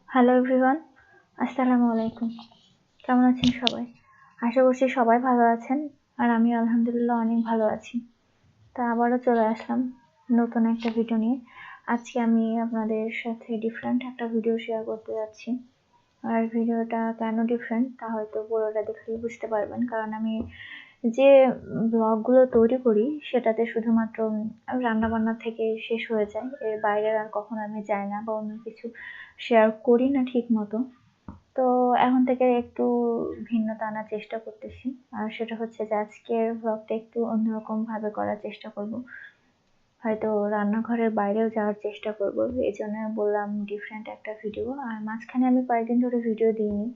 Hello everyone, আসসালামু আলাইকুম। কেমন আছেন সবাই? আশা করছি সবাই ভালো আছেন আর আমি আলহামদুলিল্লাহ অনেক ভালো আছি। তা আবারও চলে আসলাম নতুন একটা ভিডিও নিয়ে। আজকে আমি আপনাদের সাথে ডিফারেন্ট একটা ভিডিও শেয়ার করতে যাচ্ছি। আর ভিডিওটা কেন ডিফারেন্ট তা হয়তো পুরোটা দেখলে বুঝতে পারবেন। কারণ আমি যে ব্লগগুলো তৈরি করি সেটাতে শুধুমাত্র রান্নাবান্না থেকে শেষ হয়ে যায়। এর বাইরে আর কখনো আমি যাই না বা অন্য কিছু শেয়ার করি না ঠিকমতো। তো এখন থেকে একটু ভিন্নতা আনার চেষ্টা করতেছি। আর সেটা হচ্ছে যে আজকের ভ্লগটা একটু অন্যরকম ভাবে করার চেষ্টা করব। হয়তো রান্নাঘরের বাইরেও যাওয়ার চেষ্টা করব। এজন্য বললাম ডিফারেন্ট একটা ভিডিও। আর মাঝখানে আমি কয়েকদিন ধরে ভিডিও দিইনি।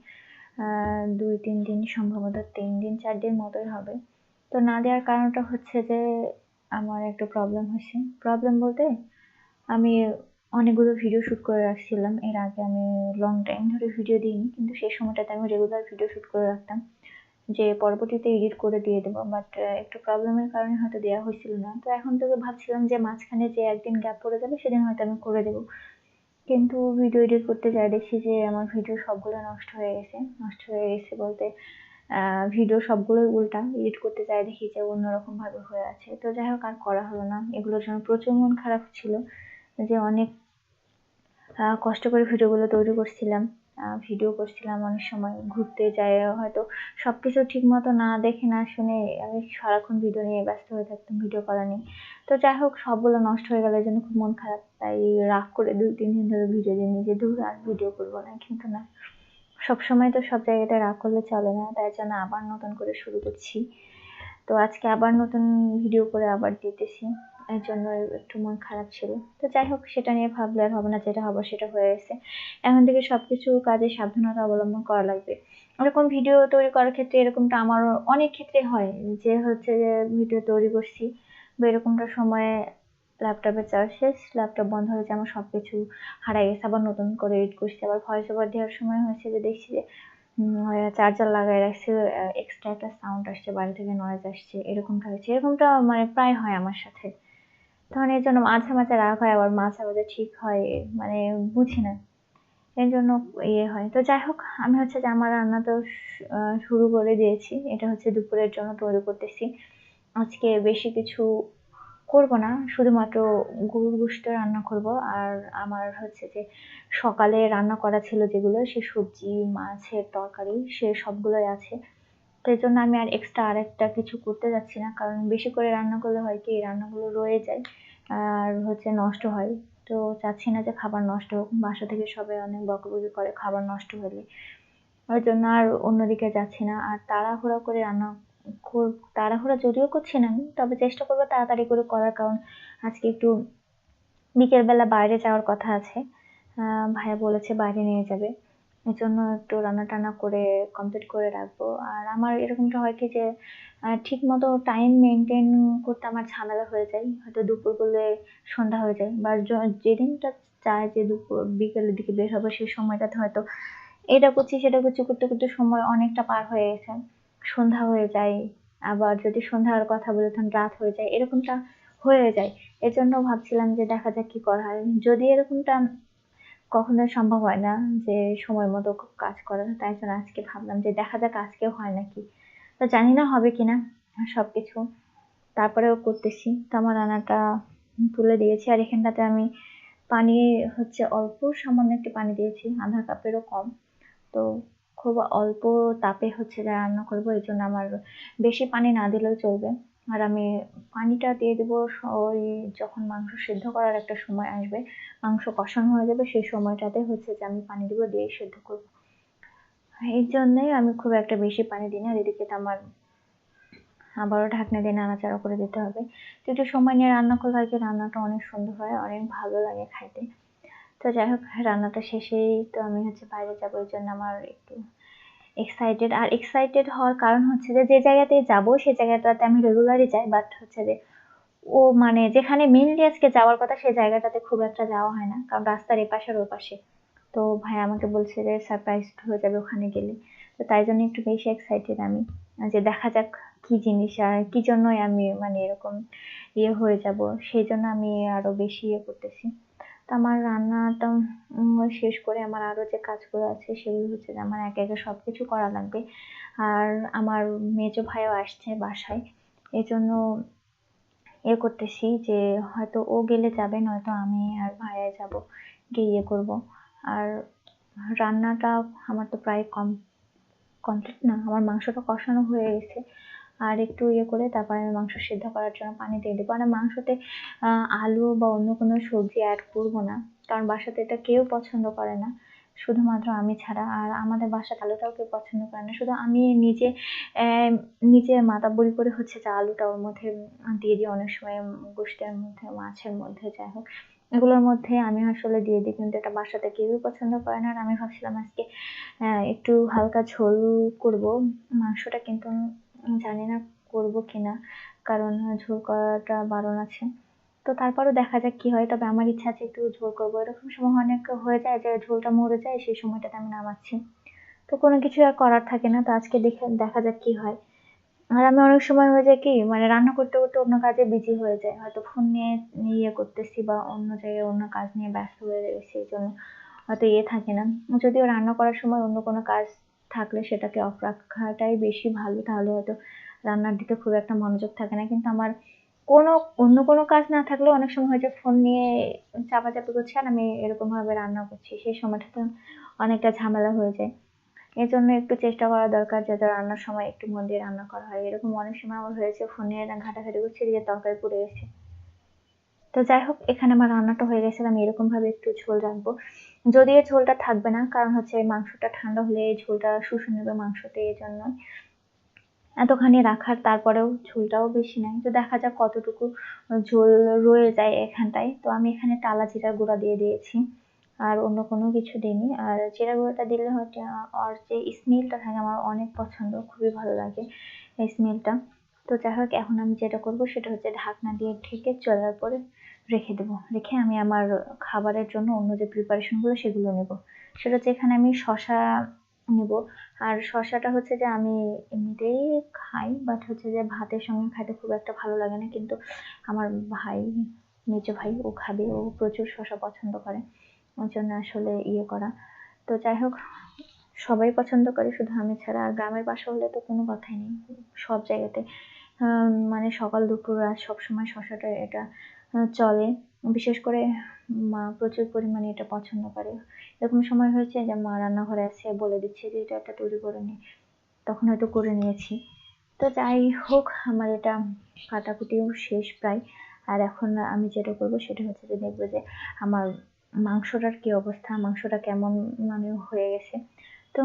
২-৩ দিন সম্ভবত ৩ দিন ৪ দিন মতোই হবে। তো না দেওয়ার কারণটা হচ্ছে যে আমার একটু প্রবলেম হয়েছে। প্রবলেম বলতে আমি অনেকগুলো ভিডিও শুট করে রাখছিলাম। এর আগে আমি লং টাইম ধরে ভিডিও দিইনি। কিন্তু সেই সময়টাতে আমি রেগুলার ভিডিও শুট করে রাখতাম। যে পরবর্তীতে এডিট করে দিয়ে দেব। বাট একটু প্রবলেমের কারণে হয়তো দেয়া হয়েছিল না। তো এখন থেকে ভাবছিলাম যে মাঝখানে যে একদিন গ্যাপ পড়ে যাবে সেদিন হয়তো আমি করে দেব। কিন্তু ভিডিও এডিট করতে যাই দেখি যে আমার ভিডিও সবগুলো নষ্ট হয়ে গেছে। নষ্ট হয়ে গেছে বলতে ভিডিও সবগুলোই উল্টা। এডিট করতে যাই দেখি যে অন্যরকম ভাবে হয়ে আছে। তো যাই হোক আর করা হলো না। এগুলোর জন্য প্রচুর মন খারাপ ছিল। যে অনেক কষ্ট করে ভিডিওগুলো তৈরি করছিলাম। ভিডিও করছিলাম অনেক সময় ঘুরতে যাই হয়তো সবকিছু ঠিকমতো না দেখে না শুনে আমি সারাক্ষণ ভিডিও নিয়ে ব্যস্ত হয়ে থাকতাম, ভিডিও করা নিয়ে। তো যাই হোক সবগুলো নষ্ট হয়ে গেল এজন্য খুব মন খারাপ। তাই রাগ করে ২-৩ দিন ধরে ভিডিও দিইনি যে ধুর আর ভিডিও করব না। কিন্তু না, সবসময় তো সব জায়গাটায় রাগ করলে চলে না। তাই জন্য আবার নতুন করে শুরু করছি। তো আজকে আবার নতুন ভিডিও করে আবার দিতেছি। এর জন্য একটু মন খারাপ ছিল। তো যাই হোক সেটা নিয়ে ভাবলে আর হবে না, যেটা হবার সেটা হয়ে গেছে। এখন থেকে সবকিছু কাজে সাবধানতা অবলম্বন করা লাগবে। এরকম ভিডিও তৈরি করার ক্ষেত্রে এরকমটা আমারও অনেক ক্ষেত্রে হয় যে হচ্ছে যে ভিডিও তৈরি করছি বা এরকমটা সময়ে ল্যাপটপের চার্জ শেষ, ল্যাপটপ বন্ধ হয়ে যায়, আমার সবকিছু হারায় গেছে। আবার নতুন করে এডিট করছি। আবার ভয়েস ওভার দেওয়ার সময় হয়েছে যে দেখছি যে চার্জার লাগায় রাখছি, এক্সট্রা একটা সাউন্ড আসছে, বাইরে থেকে নয়েজ আসছে, এরকমটা হয়েছে। এরকমটা মানে প্রায় হয় আমার সাথে। তখন এর জন্য মাঝে মাঝে রাগ হয়, আবার মাঝে মাঝে ঠিক হয়, মানে বুঝি না। এর জন্য ইয়ে হয়। তো যাই হোক আমি হচ্ছে যে আমার রান্না তো শুরু করে দিয়েছি। এটা হচ্ছে দুপুরের জন্য তৈরি করতেছি। আজকে বেশি কিছু করব না, শুধুমাত্র গরুর গোশত রান্না করব। আর আমার হচ্ছে যে সকালে রান্না করা ছিল যেগুলো, সে সবজি, মাছের তরকারি সে সবগুলোই আছে। তো এজন্য আমি আর এক্সট্রা আরেকটা কিছু করতে যাচ্ছি না। কারণ বেশি করে রান্না করলে হয় কি রান্নাগুলো রয়ে যায় আর হচ্ছে নষ্ট হয়। তো চাচ্ছি না যে খাবার নষ্ট হোক। বাসা থেকে সবাই অনেক বকাবকি করে খাবার নষ্ট হলে। ওই জন্য আর অন্যদিকে যাচ্ছি না। আর তাড়াহুড়া করে রান্না তাড়াহুড়া যদিও করছি না আমি, তবে চেষ্টা করব তাড়াতাড়ি করে করার। কারণ আজকে একটু বিকেল বেলা বাইরে যাওয়ার কথা আছে। ভাইয়া বলেছে বাইরে নিয়ে যাবে। এজন্য একটু রান্না-টান্না করে কমপ্লিট করে রাখবো। আর আমার এরকমটা হয় কি যে ঠিকমতো টাইম মেইনটেইন করতে আমার ঝামেলা হয়ে যায়। হয়তো দুপুর করলে সন্ধ্যা হয়ে যায়। বা যেদিনটা চায় যে বিকেলের দিকে বের হবো সেই সময়টাতে হয়তো এটা করছি সেটা করছি করতে করতে সময় অনেকটা পার হয়ে গেছে। সন্ধ্যা হয়ে যায়। আবার যদি সন্ধ্যার কথা বলি তখন রাত হয়ে যায়। এরকমটা হয়ে যায়। এজন্য ভাবছিলাম যে দেখা যাক কি করা হয়। যদি এরকমটা কখনোই সম্ভব হয় না যে সময় মতো কাজ করার, তাই জন্য আজকে ভাবলাম যে দেখা যাক আজকেও হয় নাকি। তো জানি না হবে কিনা সবকিছু। তারপরেও করতেছি। তো আমার রান্নাটা তুলে দিয়েছি। আর এখানটাতে আমি পানি হচ্ছে অল্প সামান্য একটু পানি দিয়েছি, আধা কাপেরও কম। তো খুব অল্প তাপে হচ্ছে যে রান্না করবো, এই জন্য আমার বেশি পানি না দিলেও চলবে। আর আমি পানিটা দিয়ে দেবো ওই যখন মাংস সেদ্ধ করার একটা সময় আসবে, মাংস কষানো হয়ে যাবে, সেই সময়টাতে হচ্ছে যে আমি পানি দিব, দিয়ে সেদ্ধ করবো। এই জন্যই আমি খুব একটা বেশি পানি দিই না। আর এদিকে তো আমার আবারও ঢাকনা দিয়ে নাড়াচাড়া করে দিতে হবে। তো একটু সময় নিয়ে রান্না করলে আর কি রান্নাটা অনেক সুন্দর হয়, অনেক ভালো লাগে খাইতে। তো যাই হোক রান্নাটা শেষেই তো আমি হচ্ছে বাইরে যাবো, এই জন্য আমার একটু এক্সাইটেড। আর এক্সাইটেড হওয়ার কারণ হচ্ছে যে যে জায়গাতেই যাবো সেই জায়গাটাতে আমি রেগুলারই যাই। বাট হচ্ছে যে মানে যেখানে মেইনলি আজকে যাওয়ার কথা সেই জায়গাটাতে খুব একটা যাওয়া হয় না। কারণ রাস্তার এপাশে আর ওপাশে। তো ভাই আমাকে বলছে যে সারপ্রাইজড হয়ে যাবে ওখানে গেলে। তো তাই জন্য একটু বেশি এক্সাইটেড আমি। যে দেখা যাক কি জিনিস আর কি জন্যই আমি মানে এরকম ইয়ে হয়ে যাব। সেইজন্য আমি আরো বেশি ইয়ে করতেছি। তো আমার রান্নাটা শেষ করে আমার আরো যে কাজগুলো আছে সেগুলো হচ্ছে যে আমার একে একে সবকিছু করা লাগবে। আর আমার মেজো ভাইও আসছে বাসায়, এজন্য করতেছি যে হয়তো ও গেলে যাবে, নয়তো আমি আর ভাইয়া যাব, গিয়ে করব। আর রান্নাটা আমার তো প্রায় কমপ্লিট না, আমার মাংসটা কষানো হয়ে গেছে। আর একটু করে তারপর আমি মাংস সিদ্ধ করার জন্য পানি দিয়ে দেবো। আর মাংসতে আলু বা অন্য কোনো সবজি অ্যাড করব না, কারণ বাসাতে এটা কেউ পছন্দ করে না, শুধুমাত্র আমি ছাড়া। আর আমাদের বাসাতে আলুটাও কেউ পছন্দ করে না, শুধু আমি নিজে মাতাব্বরি করে হচ্ছে যে আলুটা ওর মধ্যে দিয়ে দিই, অনেক সময় গোশতের মধ্যে, মাছের মধ্যে, যাই হোক এগুলোর মধ্যে আমি আসলে দিয়ে দিই, কিন্তু এটা বাসাতে কেউই পছন্দ করে না। আর আমি ভাবছিলাম আজকে একটু হালকা ঝোল করব মাংসটা, কিন্তু জানি না করব কিনা, কারণ ঝোল করাটা বারণ আছে। তো তারপরও দেখা যাক কি হয়, তবে আমার ইচ্ছা আছে একটু ঝোল করবো। এরকম সময় অনেক হয়ে যায় যে ঝোলটা মরে যায়, সেই সময়টাতে আমি নামাচ্ছি, তো কোনো কিছু আর করার থাকে না। তো আজকে দেখা যাক কি হয়। আর আমি অনেক সময় হয়ে যায় কি, মানে রান্না করতে করতে অন্য কাজে বিজি হয়ে যায়, হয়তো ফোন নিয়ে করতেছি বা অন্য জায়গায় অন্য কাজ নিয়ে ব্যস্ত হয়ে গেছি, এই জন্য হয়তো থাকে না। যদিও রান্না করার সময় অন্য কোনো কাজ থাকলে সেটাকে অফ রাখাটাই বেশি ভালো, তাহলে হয়তো রান্নার দিকে খুব একটা মনোযোগ থাকে না। কিন্তু আমার অন্য কোনো কাজ না থাকলেও অনেক সময় হয় যে ফোন নিয়ে চাপাচাপি করছি আর আমি এরকম ভাবে রান্না করছি, সেই সময়টাতে অনেকটা ঝামেলা হয়ে যায়। এজন্য একটু চেষ্টা করা দরকার যাতে রান্নার সময় একটু মন দিয়ে রান্না করা হয়। এরকম অনেক সময় আমার হয়েছে, ফোনে ঘাটাঘাটি করছি, দিয়ে তরকারি পুড়ে গেছে। তো যাই হোক, এখানে আমার রান্নাটা হয়ে গেছে। আমি এরকম ভাবে একটু ঝোল রাখবো, যদিও ঝোলটা থাকবে না, কারণ হচ্ছে মাংসটা ঠান্ডা হলে ঝোলটা শুষে নেবে মাংসতে, এই জন্য এতখানি রাখার। তারপরেও ঝোলটাও বেশি নাই, তো দেখা যাক কতটুকু ঝোল রয়ে যায় এখানটায়। তো আমি এখানে টালা জিরার গুঁড়া দিয়ে দিয়েছি, আর অন্য কোনো কিছু দিইনি। আর জিরা গুঁড়াটা দিলে হয়তো আর যে স্মেলটা থাকে আমার অনেক পছন্দ, খুবই ভালো লাগে এই স্মেলটা। তো যাই হোক, এখন আমি যেটা করব সেটা হচ্ছে ঢাকনা দিয়ে ঢেকে চলার পরে রেখে দেবো, রেখে আমি আমার খাবারের জন্য অন্য যে প্রিপারেশনগুলো সেগুলো নেব। সেটা হচ্ছে এখানে আমি শশা নেব। আর শশাটা হচ্ছে যে আমি এমনিতেই খাই, বাট হচ্ছে যে ভাতের সঙ্গে খাইতে খুব একটা ভালো লাগে না, কিন্তু আমার ভাই, মেজো ভাই, ও খাবে, ও প্রচুর শশা পছন্দ করে, ওই জন্য আসলে করা। তো যাই হোক, সবাই পছন্দ করে শুধু আমি ছাড়া। আর গ্রামের বাসা হলে তো কোনো কথাই নেই, সব জায়গাতে মানে সকাল দুপুর রাত সবসময় শশাটা এটা চলে। বিশেষ করে মা প্রচুর পরিমাণে এটা পছন্দ করে। এরকম সময় হয়েছে যে মা রান্নাঘরে আছে, বলে দিচ্ছে যে এটা তৈরি করে নে, তখন হয়তো করে নিয়েছি। তো যাই হোক, আমার এটা কাটাকুটিও শেষ প্রায়। আর এখন আমি যেটা করবো সেটা হচ্ছে যে দেখবো যে আমার মাংসটার কি অবস্থা, মাংসটা কেমন মানে হয়ে গেছে। তো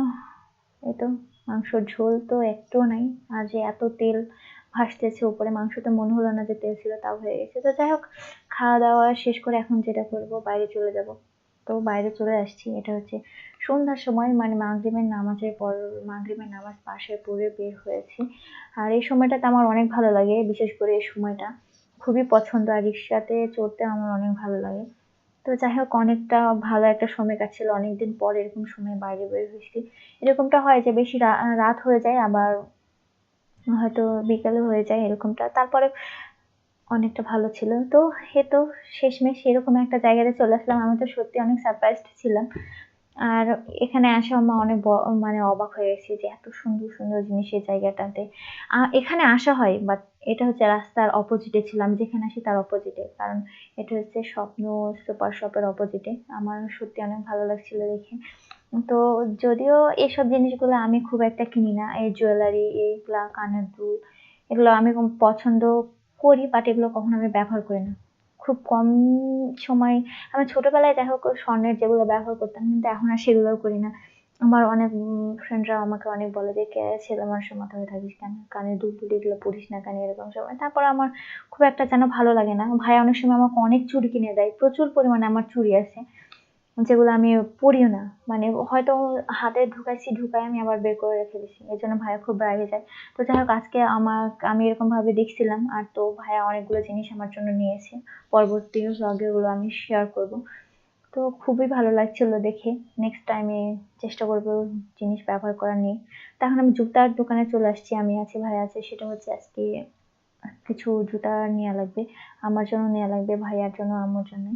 এই তো, মাংসর ঝোল তো একটুও নাই, আর যে এত তেল ভাসতেছে উপরে, মাংসতে মনে হলো না যে তেল ছিল, তাও হয়ে গেছে। তো যাই হোক, খাওয়া দাওয়া শেষ করে এখন যেটা করবো, বাইরে চলে যাব। তো বাইরে চলে আসছি, এটা হচ্ছে সন্ধ্যার সময়, মানে মাগরিবের নামাজের পর, মাগরিবের নামাজ পাশে পড়ে বের হয়েছি। আর এই সময়টাতে আমার অনেক ভালো লাগে, বিশেষ করে এই সময়টা খুবই পছন্দ। আর রিক্সাতে চড়তে আমার অনেক ভালো লাগে। তো যাই হোক, অনেকটা ভালো একটা সময় কাটছিল, অনেকদিন পর এরকম সময় বাইরে বের হয়েছি। এরকমটা হয় যে বেশি রাত হয়ে যায়, আবার হয়তো বিকালে হয়ে যায় এরকমটা, তারপরে অনেকটা ভালো ছিল। তো তো শেষমেশ এরকম একটা জায়গাতে চলে আসলাম, আমি তো সত্যি অনেক সারপ্রাইজড ছিলাম। আর এখানে আসা আমার অনেক মানে অবাক হয়ে গেছি যে এত সুন্দর সুন্দর জিনিস এই জায়গাটাতে। এখানে আসা হয়, বাট এটা হচ্ছে রাস্তার অপোজিটে ছিল, আমি যেখানে আসি তার অপোজিটে, কারণ এটা হচ্ছে স্বপ্ন সুপার শপের অপোজিটে। আমার সত্যি অনেক ভালো লাগছিল দেখে। তো যদিও এসব জিনিসগুলো আমি খুব একটা কিনি না, এই জুয়েলারি, এইগুলা কানের দুল, এগুলো আমি পছন্দ করি, বাট এগুলো কখনো আমি ব্যবহার করি না, খুব কম সময়। আমি ছোটবেলায় যাই হোক স্বর্ণের যেগুলো ব্যবহার করতাম, কিন্তু এখন আর সেগুলোও করি না। আমার অনেক ফ্রেন্ডরা আমাকে অনেক বলে যে ছেলে মানুষের মতো হয়ে থাকিস কেন, কানে দুল টুল এগুলো পরিস না কেন, এরকম সময়। তারপর আমার খুব একটা যেন ভালো লাগে না। ভাই অনেক সময় আমাকে অনেক চুড়ি কিনে দেয়, প্রচুর পরিমাণে আমার চুড়ি আছে যেগুলো আমি পরিও না, মানে হয়তো হাতে ঢুকাই আমি আবার বের করে রেখে দিছি, এই জন্য ভাইয়া খুব রেগে যায়। তো যাই হোক, আজকে আমি এরকম ভাবে দেখছিলাম, আর তো ভাইয়া অনেকগুলো জিনিস আমার জন্য নিয়েছে, পরবর্তী ব্লগে ওগুলো আমি শেয়ার করব। তো খুবই ভালো লাগছিল দেখে, নেক্সট টাইমে চেষ্টা করবো জিনিস ব্যবহার করা নিয়ে। তো এখন আমি জুতার দোকানে চলে আসছি, আমি আছি, ভাই আছে। সেটা হচ্ছে আজকে কিছু জুতা নেওয়া লাগবে, আমার জন্য নেওয়া লাগবে, ভাইয়ার জন্য, আম্মুর জন্য।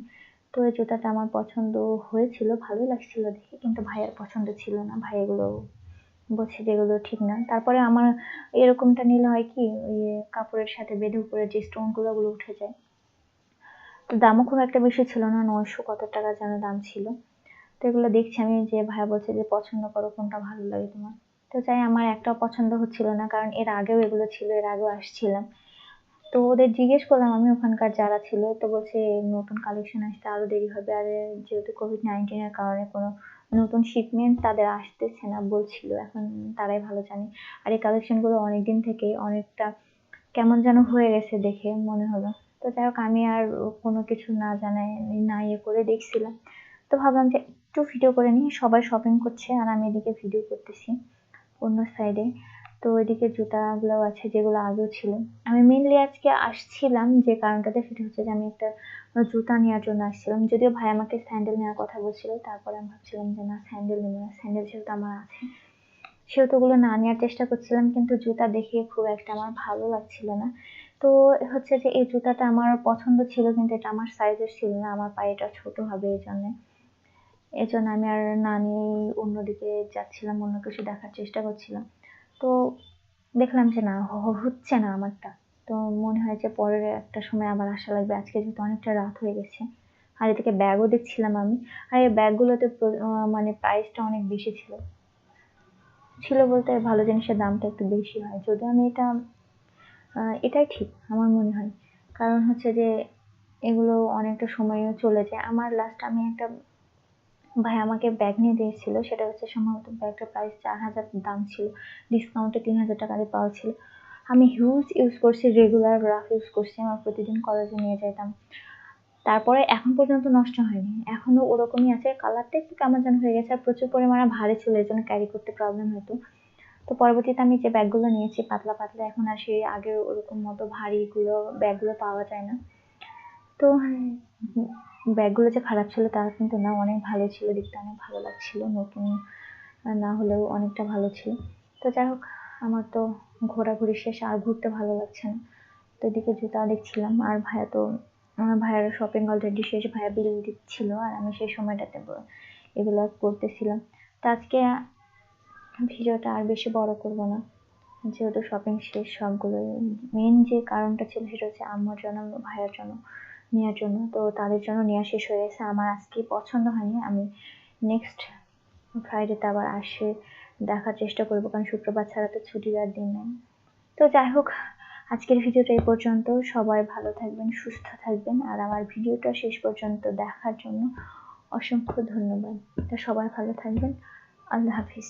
তো এই জুতাটা আমার পছন্দ হয়েছিল, ভালোই লাগছিল দেখে, কিন্তু ভাইয়ার পছন্দ ছিল না। ভাই এগুলো বলছে যে এগুলো ঠিক না। তারপরে আমার এরকমটা নিলে হয় কি, ওই কাপড়ের সাথে বেঁধে উপরে যে স্টোনগুলো ওগুলো উঠে যায়। তো দামও খুব একটা বেশি ছিল না, 900 কত টাকা যেন দাম ছিল। তো এগুলো দেখছি আমি, যে ভাইয়া বলছে যে পছন্দ করো, কোনটা ভালো লাগে তোমার। তো যাই, আমার একটাও পছন্দ হচ্ছিল না, কারণ এর আগেও এগুলো ছিল, এর আগেও আসছিলাম। তো ওদের জিজ্ঞেস করলাম আমি ওখানকার যারা ছিল, তো বলছে নতুন কালেকশন আসতে আরো দেরি হবে, আর যেহেতু কোভিড-19 এর কারণে কোনো নতুন শিপমেন্ট তাদের আসতেছে না বলছিল, এখন তারাই ভালো জানে। আর এই কালেকশন গুলো অনেকদিন থেকে অনেকটা কেমন যেন হয়ে গেছে দেখে মনে হলো। তো যাই হোক, আমি আর কোনো কিছু না জানাই, না ইয়ে করে দেখছিলাম। তো ভাবলাম যে একটু ভিডিও করে নিই, সবাই শপিং করছে আর আমি এদিকে ভিডিও করতেছি অন্য সাইডে। তো ওইদিকে জুতাগুলো আছে যেগুলো আগেও ছিল। আমি মেইনলি আজকে আসছিলাম যে কারণটাতে, সেটা হচ্ছে যে আমি একটা জুতা নেওয়ার জন্য আসছিলাম। যদিও ভাই আমাকে স্যান্ডেল নেওয়ার কথা বলছিল, তারপরে আমি ভাবছিলাম যে না, স্যান্ডেল নেবো না, স্যান্ডেল যেহেতু আমার আছে সেহেতু ওগুলো না নেওয়ার চেষ্টা করছিলাম, কিন্তু জুতা দেখে খুব একটা আমার ভালো লাগছিল না। তো হচ্ছে যে এই জুতাটা আমার পছন্দ ছিল, কিন্তু এটা আমার সাইজের ছিল না, আমার পায়েটা ছোট হবে এজন্য আমি আর না নিয়েই অন্যদিকে যাচ্ছিলাম, অন্য কিছু দেখার চেষ্টা করছিলাম। তো দেখলাম যে না, হচ্ছে না আমারটা। তো মনে হয় যে পরের একটা সময় আবার আসা লাগবে, আজকে যেহেতু অনেকটা রাত হয়ে গেছে। আর এদিকে ব্যাগও দেখছিলাম আমি, আর এই ব্যাগগুলোতে মানে প্রাইসটা অনেক বেশি ছিল। ছিল বলতে ভালো জিনিসের দামটা একটু বেশি হয়, যদিও আমি এটাই ঠিক আমার মনে হয়। কারণ হচ্ছে যে এগুলো অনেকটা সময়ও চলে যায়। আমার লাস্ট আমি একটা ভাই আমাকে ব্যাগ নিয়ে দিয়েছিল, সেটা হচ্ছে সম্ভবত ব্যাগটার প্রাইস 4000 দাম ছিল, ডিসকাউন্টে 3000 টাকায় পাওয়া ছিল। আমি হিউজ ইউজ করছি, রেগুলার রাফ ইউজ করছি, আমার প্রতিদিন কলেজে নিয়ে যেতাম। তারপরে এখন পর্যন্ত নষ্ট হয়নি, এখনো ওরকমই আছে, কালারটা একটু কেমন যেন হয়ে গেছে, আর প্রচুর পরিমাণে ভারী ছিল, এই জন্য ক্যারি করতে প্রবলেম হতো। তো পরবর্তীতে আমি যে ব্যাগগুলো নিয়েছি পাতলা পাতলা, এখন আর সেই আগের ওরকম মতো ভারী ব্যাগগুলো পাওয়া যায় না। তো ব্যাগগুলো যে খারাপ ছিল তা কিন্তু না, অনেক ভালো ছিল, দেখতে অনেক ভালো লাগছিল, নতুন না হলেও অনেকটা ভালো ছিল। তো যাই হোক, আমার তো ঘোরাঘুরি শেষ, আর ঘুরতে ভালো লাগছে না। তো এদিকে জুতা দেখছিলাম, আর আমার ভাইয়ের শপিং অলরেডি শেষ, ভাইয়া বিল দিচ্ছিল, আর আমি সেই সময়টাতে এগুলো করতেছিলাম। তো আজকে ভিডিওটা আর বেশি বড় করব না, যেহেতু শপিং শেষ সবগুলো। মেন যে কারণটা ছিল সেটা হচ্ছে আম্মুর জন্য, ভাইয়ের জন্য নেওয়ার জন্য। তো তাদের জন্য নেওয়া শেষ হয়ে গেছে, আমার আজকে পছন্দ হয়নি, আমি নেক্সট ফ্রাইডেতে আবার দেখার চেষ্টা করবো, কারণ শুক্রবার ছাড়া তো ছুটির আর দিন নেই। তো যাই হোক, আজকের ভিডিওটা এই পর্যন্ত। সবাই ভালো থাকবেন, সুস্থ থাকবেন, আর আমার ভিডিওটা শেষ পর্যন্ত দেখার জন্য অসংখ্য ধন্যবাদ। তো সবাই ভালো থাকবেন, আল্লাহ হাফিজ।